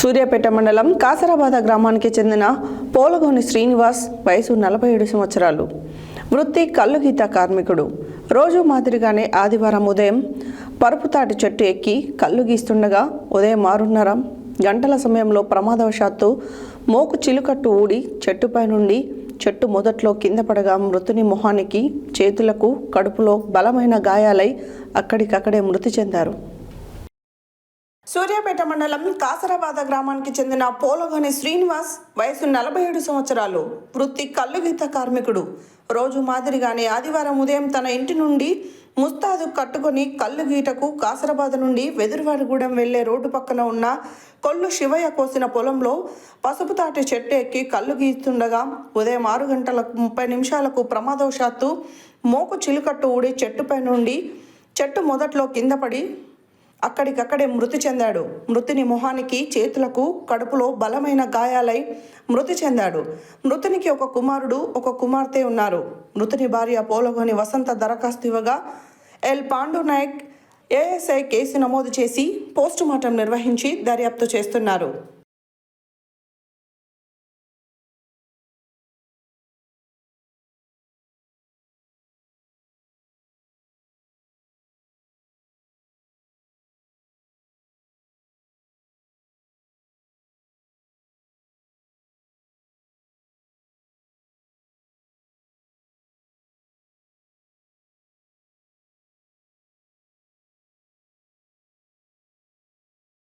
సూర్యాపేట మండలం కాసరాబాద గ్రామానికి చెందిన పోలగోని శ్రీనివాస్ వయసు 47 సంవత్సరాలు. వృత్తి కల్లుగీత కార్మికుడు. రోజు మాదిరిగానే ఆదివారం ఉదయం పరుపుతాటి చెట్టు ఎక్కి కల్లు గీస్తుండగా ఉదయం 6:30 గంటల సమయంలో ప్రమాదవశాత్తు మోకు చిలుకట్టు ఊడి చెట్టుపై నుండి చెట్టు మొదట్లో కింద పడగా మృతుని మొహానికి, చేతులకు, కడుపులో బలమైన గాయాలై అక్కడికక్కడే మృతి చెందారు. సూర్యాపేట మండలం కాసరాబాద గ్రామానికి చెందిన పోలగోని శ్రీనివాస్ వయసు 47 సంవత్సరాలు. వృత్తి కల్లుగీత కార్మికుడు. రోజు మాదిరిగానే ఆదివారం ఉదయం తన ఇంటి నుండి ముస్తాదు కట్టుకొని కల్లు గీటకు కాసరాబాద నుండి వెదురువారిగూడెం వెళ్లే రోడ్డు పక్కన ఉన్న కొల్లు శివయ్య కోసిన పొలంలో పసుపు తాటి చెట్టు ఎక్కి కల్లు గీస్తుండగా ఉదయం 6:30 ప్రమాదవశాత్తు మోకు చిలుకట్టు ఊడి చెట్టుపై నుండి చెట్టు మొదట్లో కింద పడి అక్కడికక్కడే మృతి చెందాడు. మృతుని మొహానికి, చేతులకు, కడుపులో బలమైన గాయాలై మృతి చెందాడు. మృతునికి ఒక కుమారుడు, ఒక కుమార్తె ఉన్నారు. మృతుని భార్య పోలగోని వసంత దరఖాస్తు ఇవ్వగా L Pandu Naik ASI case నమోదు చేసి పోస్టుమార్టం నిర్వహించి దర్యాప్తు చేస్తున్నారు.